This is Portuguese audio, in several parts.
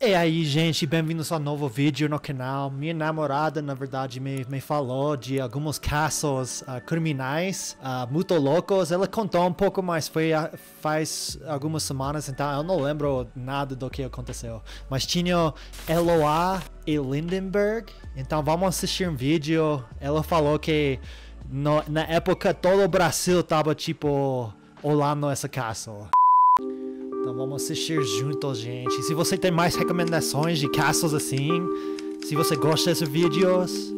E aí, gente, bem-vindos a um novo vídeo no canal. Minha namorada, na verdade, me falou de alguns casos criminais muito loucos. Ela contou um pouco, mas foi faz algumas semanas, então eu não lembro nada do que aconteceu. Mas tinha Eloá e Lindenberg, então vamos assistir um vídeo. Ela falou que na época todo o Brasil tava, tipo, olhando esse caso. Então vamos assistir juntos, gente. Se você tem mais recomendações de casos assim, se você gosta desses vídeos,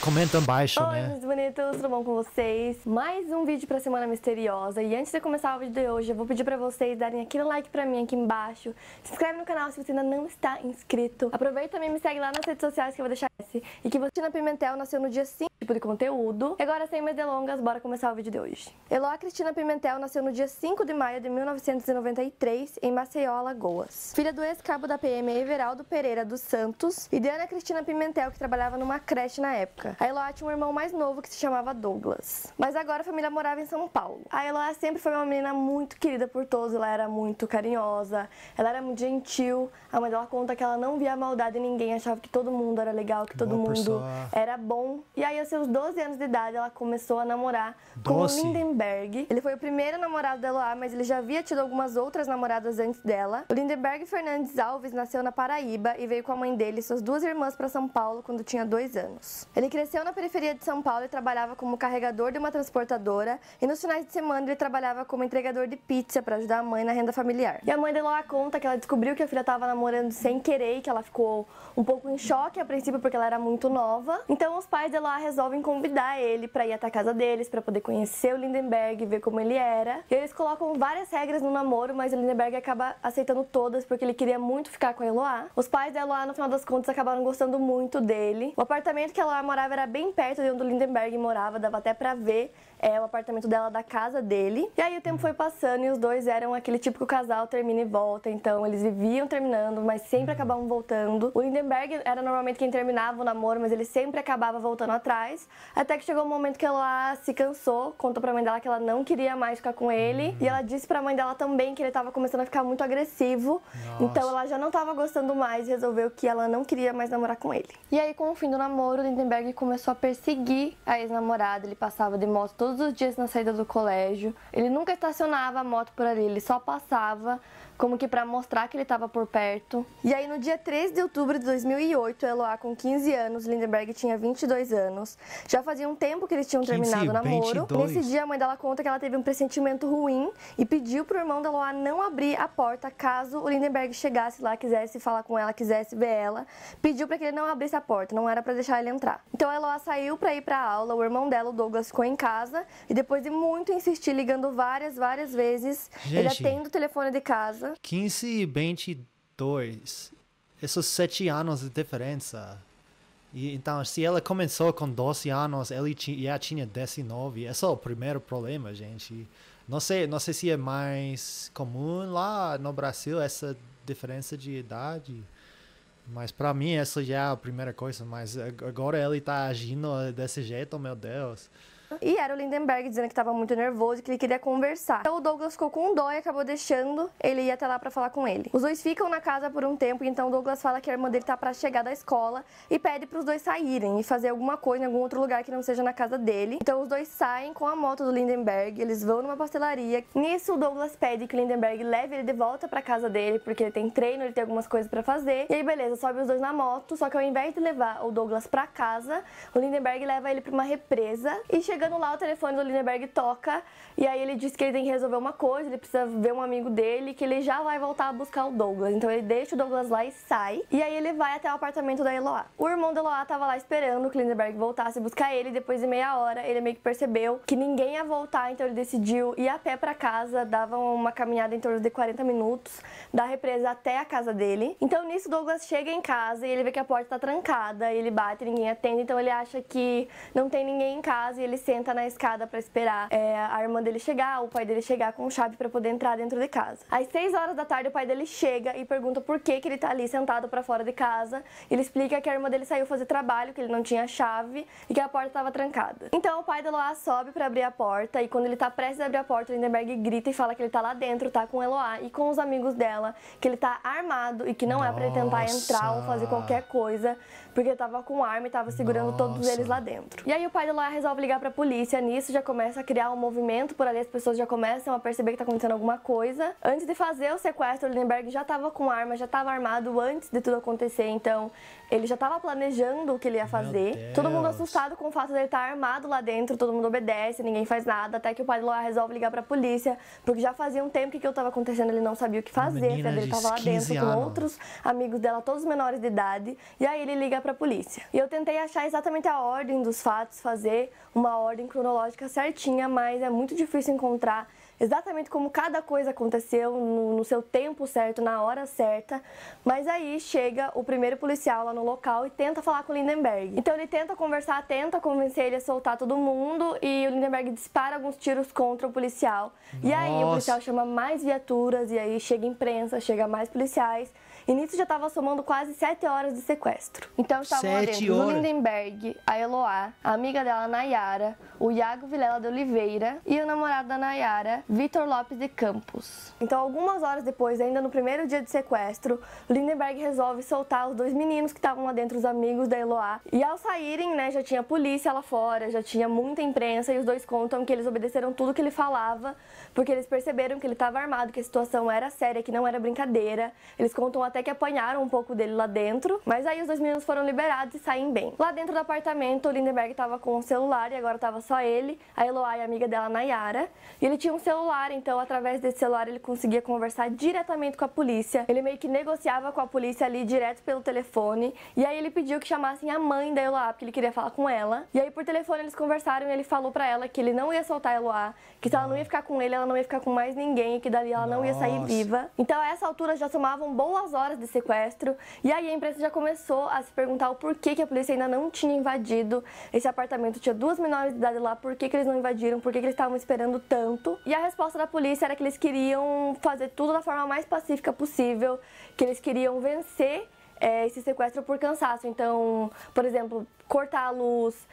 comenta embaixo, Oi, né? meus bonitos, tudo bom com vocês? Mais um vídeo pra Semana Misteriosa. E antes de começar o vídeo de hoje, eu vou pedir pra vocês darem aquele like pra mim aqui embaixo. Se inscreve no canal se você ainda não está inscrito. Aproveita e também me segue lá nas redes sociais que eu vou deixar esse. E que Cristina Pimentel nasceu no dia 5, tipo de conteúdo. E agora, sem mais delongas, bora começar o vídeo de hoje. Eloá Cristina Pimentel nasceu no dia 5 de maio de 1993, em Maceió, Alagoas. Filha do ex-cabo da PM Everaldo Pereira dos Santos e de Ana Cristina Pimentel, que trabalhava numa creche na época. A Eloá tinha um irmão mais novo que se chamava Douglas. Mas agora a família morava em São Paulo. A Eloá sempre foi uma menina muito querida por todos, ela era muito carinhosa, ela era muito gentil. A mãe dela conta que ela não via maldade em ninguém, achava que todo mundo era legal, que todo mundo era bom. E aí, aos seus 12 anos de idade, ela começou a namorar com o Lindenberg. Ele foi o primeiro namorado da Eloá, mas ele já havia tido algumas outras namoradas antes dela. O Lindenberg Fernandes Alves nasceu na Paraíba e veio com a mãe dele e suas duas irmãs para São Paulo quando tinha 2 anos. Ele cresceu na periferia de São Paulo e trabalhava como carregador de uma transportadora, e nos finais de semana ele trabalhava como entregador de pizza para ajudar a mãe na renda familiar. E a mãe da Eloá conta que ela descobriu que a filha estava namorando sem querer e que ela ficou um pouco em choque a princípio porque ela era muito nova. Então os pais da Eloá resolvem convidar ele para ir até a casa deles para poder conhecer o Lindenberg e ver como ele era. E eles colocam várias regras no namoro, mas o Lindenberg acaba aceitando todas porque ele queria muito ficar com a Eloá. Os pais da Eloá, no final das contas, acabaram gostando muito dele. O apartamento que a Eloá morava era bem perto de onde o Lindenberg morava, dava até pra ver o apartamento dela da casa dele. E aí o tempo foi passando e os dois eram aquele típico casal termina e volta, então eles viviam terminando, mas sempre acabavam voltando. O Lindenberg era normalmente quem terminava o namoro, mas ele sempre acabava voltando atrás, até que chegou um momento que ela se cansou, contou pra mãe dela que ela não queria mais ficar com ele, e ela disse pra mãe dela também que ele tava começando a ficar muito agressivo. Então ela já não tava gostando mais e resolveu que ela não queria mais namorar com ele. E aí, com o fim do namoro, o Lindenberg começou a perseguir a ex-namorada. Ele passava de moto todos os dias na saída do colégio. Ele nunca estacionava a moto por ali, ele só passava como que pra mostrar que ele tava por perto. E aí, no dia 3 de outubro de 2008, Eloá, com 15 anos, Lindenberg tinha 22 anos. Já fazia um tempo que eles tinham terminado o namoro. 22. Nesse dia, a mãe dela conta que ela teve um pressentimento ruim e pediu pro irmão da Eloá não abrir a porta caso o Lindenberg chegasse lá, quisesse falar com ela, quisesse ver ela. Pediu pra que ele não abrisse a porta, não era pra deixar ele entrar. Então a Eloá saiu pra ir pra aula, o irmão dela, o Douglas, ficou em casa e depois de muito insistir, ligando várias vezes, ele atende o telefone de casa. 15 e 22, esses 7 anos de diferença. E, então, se ela começou com 12 anos, ele já tinha 19. Esse é o primeiro problema, gente. Não sei se é mais comum lá no Brasil essa diferença de idade. Mas pra mim essa já é a primeira coisa. Mas agora ele tá agindo desse jeito, meu Deus. E era o Lindenberg dizendo que estava muito nervoso e que ele queria conversar. Então o Douglas ficou com dó e acabou deixando ele ir até lá pra falar com ele. Os dois ficam na casa por um tempo, e então o Douglas fala que a irmã dele tá pra chegar da escola e pede pros dois saírem e fazer alguma coisa em algum outro lugar que não seja na casa dele. Então os dois saem com a moto do Lindenberg, eles vão numa pastelaria. Nisso o Douglas pede que o Lindenberg leve ele de volta pra casa dele, porque ele tem treino, ele tem algumas coisas pra fazer. E aí beleza, sobe os dois na moto, só que ao invés de levar o Douglas pra casa, o Lindenberg leva ele pra uma represa e chegando lá, o telefone do Lindenberg toca, e aí ele diz que ele tem que resolver uma coisa, ele precisa ver um amigo dele, que ele já vai voltar a buscar o Douglas. Então ele deixa o Douglas lá e sai, e aí ele vai até o apartamento da Eloá. O irmão da Eloá tava lá esperando que o Lindenberg voltasse a buscar ele, e depois de meia hora ele meio que percebeu que ninguém ia voltar, então ele decidiu ir a pé pra casa. Dava uma caminhada em torno de 40 minutos da represa até a casa dele. Então nisso o Douglas chega em casa e ele vê que a porta tá trancada, ele bate, ninguém atende, então ele acha que não tem ninguém em casa e ele senta na escada pra esperar a irmã dele chegar, o pai dele chegar com chave pra poder entrar dentro de casa. Às 6 horas da tarde, o pai dele chega e pergunta por que ele tá ali sentado pra fora de casa. Ele explica que a irmã dele saiu fazer trabalho, que ele não tinha chave e que a porta estava trancada. Então o pai da Eloá sobe pra abrir a porta e quando ele tá prestes a abrir a porta, o Lindenberg grita e fala que ele tá lá dentro, tá com Eloá e com os amigos dela, que ele tá armado e que não é pra ele tentar entrar ou fazer qualquer coisa, porque ele tava com arma e tava segurando todos eles lá dentro. E aí o pai da Eloá resolve ligar pra polícia, nisso já começa a criar um movimento por ali, as pessoas já começam a perceber que tá acontecendo alguma coisa. Antes de fazer o sequestro, o Lindenberg já tava com arma, já tava armado antes de tudo acontecer, então ele já tava planejando o que ele ia fazer. Todo mundo assustado com o fato de ele estar armado lá dentro, todo mundo obedece, ninguém faz nada, até que o pai da Eloá resolve ligar pra polícia, porque já fazia um tempo que aquilo tava acontecendo, ele não sabia o que fazer, a filha dele tava lá dentro com outros amigos dela, todos menores de idade, e aí ele liga pra polícia. E eu tentei achar exatamente a ordem dos fatos, fazer uma ordem cronológica certinha, mas é muito difícil encontrar exatamente como cada coisa aconteceu no seu tempo certo, na hora certa. Mas aí chega o primeiro policial lá no local e tenta falar com o Lindenberg. Então ele tenta conversar, tenta convencer ele a soltar todo mundo e o Lindenberg dispara alguns tiros contra o policial. E aí o policial chama mais viaturas e aí chega imprensa, chega mais policiais. E nisso já estava somando quase 7 horas de sequestro. Então estavam lá dentro o Lindenberg, a Eloá, a amiga dela, Nayara, o Iago Vilela de Oliveira e o namorado da Nayara, Vitor Lopes de Campos. Então algumas horas depois, ainda no primeiro dia de sequestro, o Lindenberg resolve soltar os 2 meninos que estavam lá dentro, os amigos da Eloá. E ao saírem, né, já tinha polícia lá fora, já tinha muita imprensa e os dois contam que eles obedeceram tudo que ele falava, porque eles perceberam que ele estava armado, que a situação era séria, que não era brincadeira. Eles contam até que apanharam um pouco dele lá dentro, mas aí os 2 meninos foram liberados e saem bem. Lá dentro do apartamento, o Lindenberg estava com o celular e agora estava só ele, a Eloá e a amiga dela, Nayara. E ele tinha um celular, então através desse celular ele conseguia conversar diretamente com a polícia. Ele meio que negociava com a polícia ali direto pelo telefone. E aí ele pediu que chamassem a mãe da Eloá, porque ele queria falar com ela. E aí por telefone eles conversaram e ele falou pra ela que ele não ia soltar a Eloá, que se ela não ia ficar com ele, ela não ia ficar com mais ninguém e que dali ela não ia sair viva. Então a essa altura já somavam boas horas de sequestro, e aí a imprensa já começou a se perguntar o porquê que a polícia ainda não tinha invadido esse apartamento. Tinha 2 menores de idade lá, por que eles não invadiram, por que eles estavam esperando tanto? E a resposta da polícia era que eles queriam fazer tudo da forma mais pacífica possível, que eles queriam vencer esse sequestro por cansaço. Então, por exemplo, cortar a luz,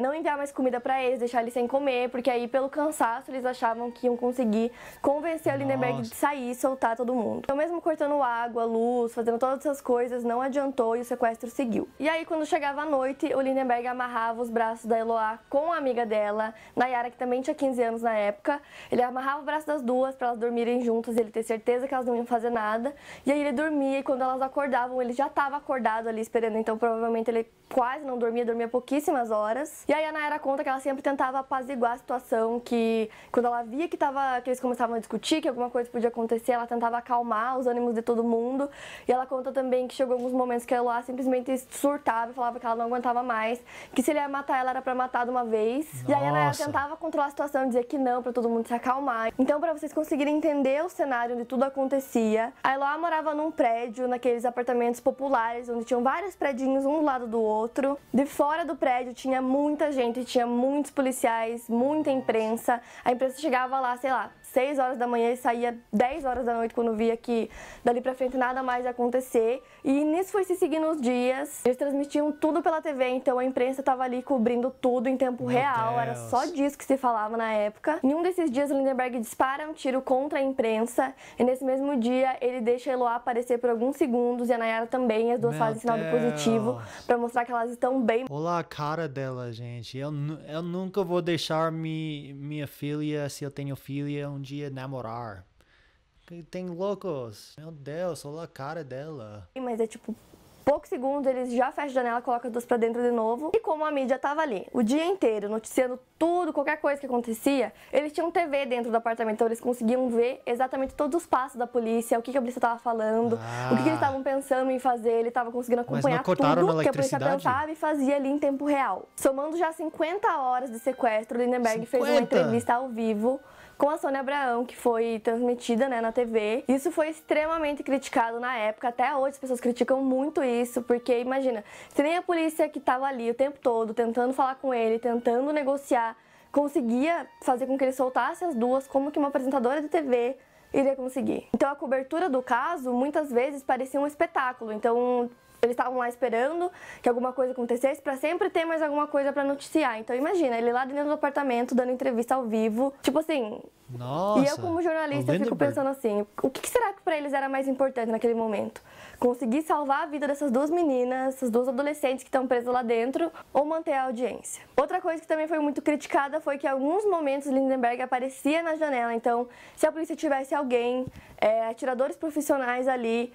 não enviar mais comida pra eles, deixar eles sem comer, porque aí pelo cansaço eles achavam que iam conseguir convencer o Lindenberg de sair e soltar todo mundo. Então mesmo cortando água, luz, fazendo todas essas coisas, não adiantou e o sequestro seguiu. E aí quando chegava a noite, o Lindenberg amarrava os braços da Eloá com a amiga dela, Nayara, que também tinha 15 anos na época. Ele amarrava o braço das duas pra elas dormirem juntas, ele ter certeza que elas não iam fazer nada. E aí ele dormia e quando elas acordavam, ele já estava acordado ali esperando, então provavelmente ele quase não dormia pouquíssimas horas. E aí a Nayara conta que ela sempre tentava apaziguar a situação, que quando ela via que eles começavam a discutir, que alguma coisa podia acontecer, ela tentava acalmar os ânimos de todo mundo. E ela conta também que chegou alguns momentos que a Eloá simplesmente surtava e falava que ela não aguentava mais, que se ele ia matar ela era pra matar de uma vez. E aí a Nayara tentava controlar a situação e dizer que não, pra todo mundo se acalmar. Então, pra vocês conseguirem entender o cenário onde tudo acontecia, a Eloá morava num prédio, naqueles apartamentos populares, onde tinham vários predinhos um do lado do outro. De fora do prédio tinha muita gente, tinha muitos policiais, muita imprensa. A imprensa chegava lá, sei lá, 6 horas da manhã e saía 10 horas da noite quando via que dali pra frente nada mais ia acontecer. E nisso foi se seguindo os dias. Eles transmitiam tudo pela TV, então a imprensa tava ali cobrindo tudo em tempo real. Era só disso que se falava na época. Em um desses dias, o Lindenberg dispara um tiro contra a imprensa. E nesse mesmo dia, ele deixa a Eloá aparecer por alguns segundos e a Nayara também. As duas fazem sinal de positivo pra mostrar que elas estão bem. Olha a cara dela, gente. Eu nunca vou deixar minha filha, se eu tenho filha, um dia namorar. Tem loucos. Meu Deus, olha a cara dela. Mas é tipo poucos segundos, eles já fecham a janela, colocam as duas pra dentro de novo. E como a mídia tava ali o dia inteiro, noticiando tudo, qualquer coisa que acontecia, eles tinham TV dentro do apartamento, então eles conseguiam ver exatamente todos os passos da polícia, o que a polícia tava falando, o que eles estavam pensando em fazer, ele tava conseguindo acompanhar tudo que a polícia pensava e fazia ali em tempo real. Somando já 50 horas de sequestro, o Lindenberg fez uma entrevista ao vivo com a Sônia Abrão, que foi transmitida, né, na TV. Isso foi extremamente criticado na época, até hoje as pessoas criticam muito isso, porque imagina, se nem a polícia que estava ali o tempo todo, tentando falar com ele, tentando negociar, conseguia fazer com que ele soltasse as duas, como que uma apresentadora de TV iria conseguir? Então a cobertura do caso, muitas vezes, parecia um espetáculo, então eles estavam lá esperando que alguma coisa acontecesse para sempre ter mais alguma coisa para noticiar. Então imagina, ele lá dentro do apartamento dando entrevista ao vivo, tipo assim. Nossa, e eu como jornalista fico pensando assim, o que será que para eles era mais importante naquele momento? Conseguir salvar a vida dessas duas meninas, essas duas adolescentes que estão presas lá dentro, ou manter a audiência? Outra coisa que também foi muito criticada foi que em alguns momentos Lindenberg aparecia na janela. Então, se a polícia tivesse alguém, atiradores profissionais ali,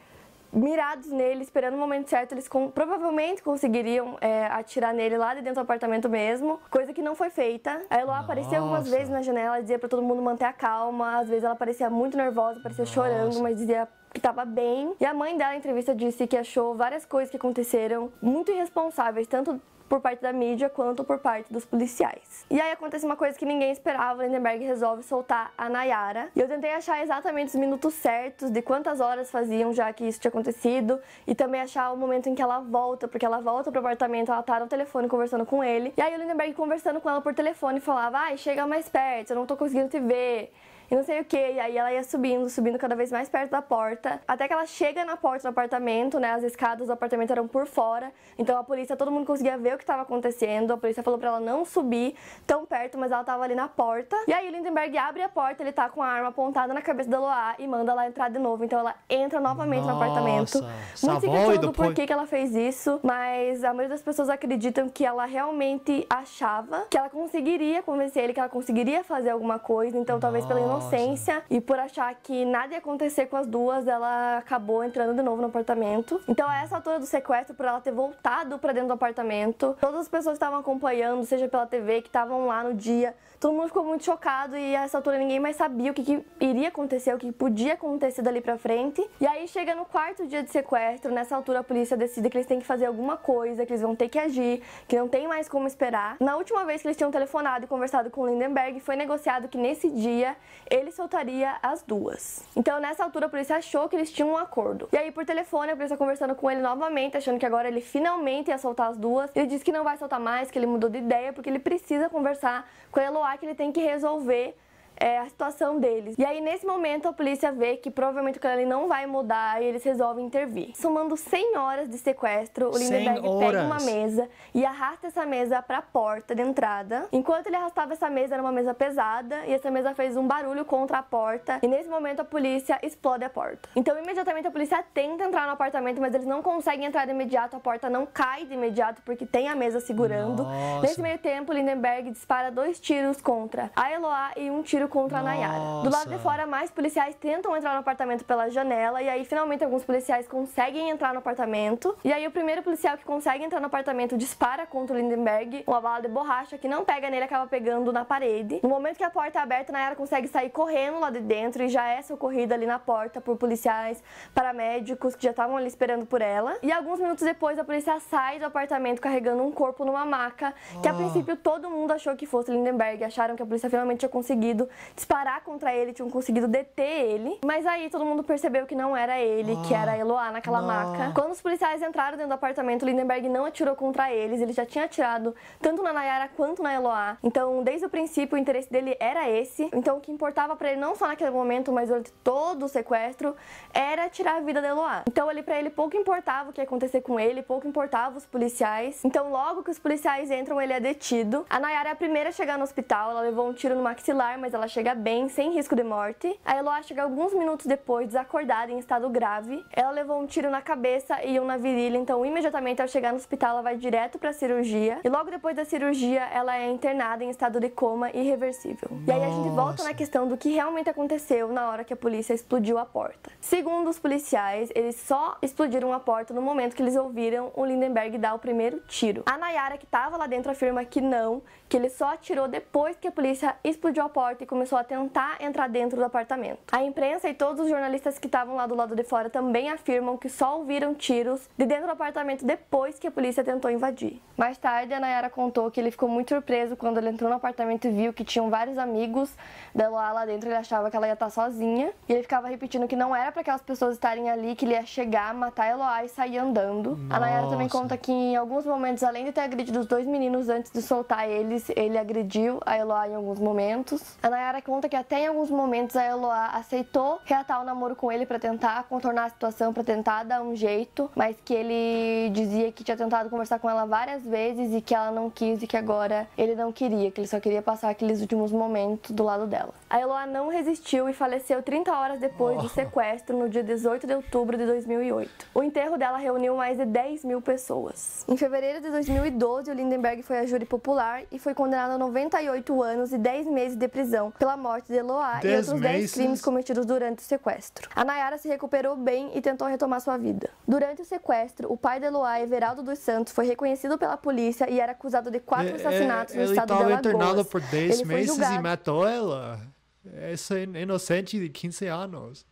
mirados nele, esperando o momento certo, eles provavelmente conseguiriam atirar nele lá de dentro do apartamento mesmo, coisa que não foi feita. A Eloá aparecia algumas vezes na janela, dizia pra todo mundo manter a calma, às vezes ela parecia muito nervosa, parecia chorando, mas dizia que estava bem. E a mãe dela, em entrevista, disse que achou várias coisas que aconteceram muito irresponsáveis, tanto por parte da mídia quanto por parte dos policiais. E aí acontece uma coisa que ninguém esperava, o Lindenberg resolve soltar a Nayara. E eu tentei achar exatamente os minutos certos de quantas horas faziam já que isso tinha acontecido, e também achar o momento em que ela volta, porque ela volta pro apartamento, ela tá no telefone conversando com ele. E aí o Lindenberg conversando com ela por telefone falava: ai, chega mais perto, eu não tô conseguindo te ver. E não sei o que, e aí ela ia subindo cada vez mais perto da porta, até que ela chega na porta do apartamento, né, as escadas do apartamento eram por fora, então a polícia, todo mundo conseguia ver o que estava acontecendo, a polícia falou pra ela não subir tão perto, mas ela tava ali na porta, e aí o Lindenberg abre a porta, ele tá com a arma apontada na cabeça da Eloá e manda ela entrar de novo, então ela entra novamente no apartamento. Muito se questionando do porquê que ela fez isso, mas a maioria das pessoas acreditam que ela realmente achava que ela conseguiria convencer ele, que ela conseguiria fazer alguma coisa, então talvez pela inocência e por achar que nada ia acontecer com as duas, ela acabou entrando de novo no apartamento. Então a essa altura do sequestro, por ela ter voltado pra dentro do apartamento, todas as pessoas que estavam acompanhando, seja pela TV, que estavam lá no dia, todo mundo ficou muito chocado e a essa altura ninguém mais sabia o que iria acontecer, o que podia acontecer dali pra frente. E aí chega no quarto dia de sequestro, nessa altura a polícia decide que eles têm que fazer alguma coisa, que eles vão ter que agir, que não tem mais como esperar. Na última vez que eles tinham telefonado e conversado com o Lindenberg, foi negociado que nesse dia ele soltaria as duas. Então nessa altura a polícia achou que eles tinham um acordo. E aí por telefone a polícia conversando com ele novamente, achando que agora ele finalmente ia soltar as duas. Ele disse que não vai soltar mais, que ele mudou de ideia porque ele precisa conversar com a Eloá, que ele tem que resolver a situação deles. E aí nesse momento a polícia vê que provavelmente o cara ali não vai mudar e eles resolvem intervir. Somando 100 horas de sequestro, o Lindenberg pega uma mesa e arrasta essa mesa pra porta de entrada. Enquanto ele arrastava essa mesa, era uma mesa pesada, e essa mesa fez um barulho contra a porta, e nesse momento a polícia explode a porta. Então imediatamente a polícia tenta entrar no apartamento, mas eles não conseguem entrar de imediato, a porta não cai de imediato porque tem a mesa segurando. Nesse meio tempo o Lindenberg dispara 2 tiros contra a Eloá e um tiro contra a Nayara. Do lado de fora, mais policiais tentam entrar no apartamento pela janela, e aí finalmente alguns policiais conseguem entrar no apartamento. E aí o primeiro policial que consegue entrar no apartamento dispara contra o Lindenberg uma bala de borracha que não pega nele, acaba pegando na parede. No momento que a porta é aberta, a Nayara consegue sair correndo lá de dentro e já é socorrida ali na porta por policiais, paramédicos que já estavam ali esperando por ela. E alguns minutos depois a polícia sai do apartamento carregando um corpo numa maca, que a princípio todo mundo achou que fosse Lindenberg, acharam que a polícia finalmente tinha conseguido disparar contra ele, tinham conseguido deter ele, mas aí todo mundo percebeu que não era ele, que era a Eloá naquela maca. Quando os policiais entraram dentro do apartamento, Lindenberg não atirou contra eles, ele já tinha atirado tanto na Nayara quanto na Eloá. Então, desde o princípio, o interesse dele era esse. Então, o que importava pra ele, não só naquele momento, mas durante todo o sequestro, era tirar a vida da Eloá. Então, ali pra ele, pouco importava o que ia acontecer com ele, pouco importava os policiais. Então, logo que os policiais entram, ele é detido. A Nayara é a primeira a chegar no hospital, ela levou um tiro no maxilar, mas ela chega bem, sem risco de morte. A Eloá chega alguns minutos depois, desacordada, em estado grave. Ela levou um tiro na cabeça e um na virilha, então imediatamente ao chegar no hospital ela vai direto pra cirurgia. E logo depois da cirurgia ela é internada em estado de coma irreversível. E aí a gente volta na questão do que realmente aconteceu na hora que a polícia explodiu a porta. Segundo os policiais, eles só explodiram a porta no momento que eles ouviram o Lindenberg dar o primeiro tiro. A Nayara, que tava lá dentro, afirma que não, que ele só atirou depois que a polícia explodiu a porta e começou a tentar entrar dentro do apartamento. A imprensa e todos os jornalistas que estavam lá do lado de fora também afirmam que só ouviram tiros de dentro do apartamento depois que a polícia tentou invadir. Mais tarde, a Nayara contou que ele ficou muito surpreso quando ele entrou no apartamento e viu que tinham vários amigos da Eloá lá dentro. Ele achava que ela ia estar sozinha e ele ficava repetindo que não era para aquelas pessoas estarem ali, que ele ia chegar, matar a Eloá e sair andando. A Nayara também conta que em alguns momentos, além de ter agredido os dois meninos antes de soltar eles, ele agrediu a Eloá em alguns momentos. A Nayara conta que até em alguns momentos a Eloá aceitou reatar o namoro com ele para tentar contornar a situação, para tentar dar um jeito, mas que ele dizia que tinha tentado conversar com ela várias vezes e que ela não quis e que agora ele não queria, que ele só queria passar aqueles últimos momentos do lado dela. A Eloá não resistiu e faleceu 30 horas depois do sequestro, no dia 18 de outubro de 2008. O enterro dela reuniu mais de 10 mil pessoas. Em fevereiro de 2012, o Lindenberg foi a júri popular e foi condenado a 98 anos e 10 meses de prisão pela morte de Eloá e outros 10 crimes cometidos durante o sequestro. A Nayara se recuperou bem e tentou retomar sua vida. Durante o sequestro, o pai de Eloá, Everaldo dos Santos, foi reconhecido pela polícia e era acusado de 4 assassinatos no estado de Alagoas. Ele estava internado por 10 meses julgado e matou ela. Essa é inocente de 15 anos.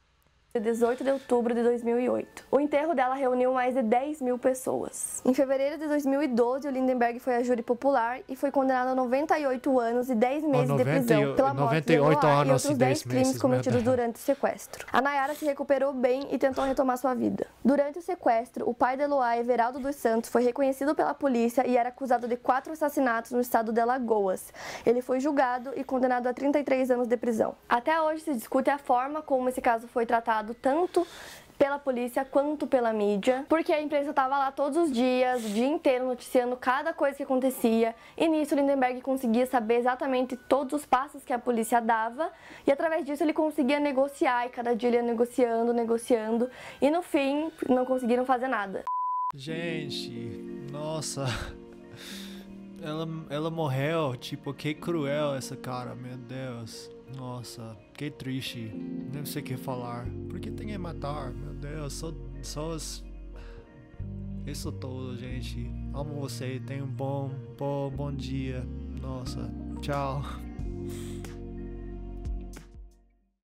18 de outubro de 2008. O enterro dela reuniu mais de 10 mil pessoas. Em fevereiro de 2012, o Lindenberg foi a júri popular e foi condenado a 98 anos e 10 meses de prisão pela morte de Eloá e outros 10 crimes cometidos durante o sequestro. A Nayara se recuperou bem e tentou retomar sua vida. Durante o sequestro, o pai de Eloá, Everaldo dos Santos, foi reconhecido pela polícia e era acusado de 4 assassinatos no estado de Alagoas. Ele foi julgado e condenado a 33 anos de prisão. Até hoje se discute a forma como esse caso foi tratado tanto pela polícia quanto pela mídia, porque a imprensa estava lá todos os dias, o dia inteiro, noticiando cada coisa que acontecia, e nisso Lindenberg conseguia saber exatamente todos os passos que a polícia dava, e através disso ele conseguia negociar, e cada dia ele ia negociando, e no fim não conseguiram fazer nada. Gente, nossa, ela morreu, tipo, que cruel essa cara, meu Deus. Nossa, que triste. Não sei o que falar. Por que tem que matar? Meu Deus, isso é tudo, gente. Amo você. Tenha um bom dia. Nossa, tchau.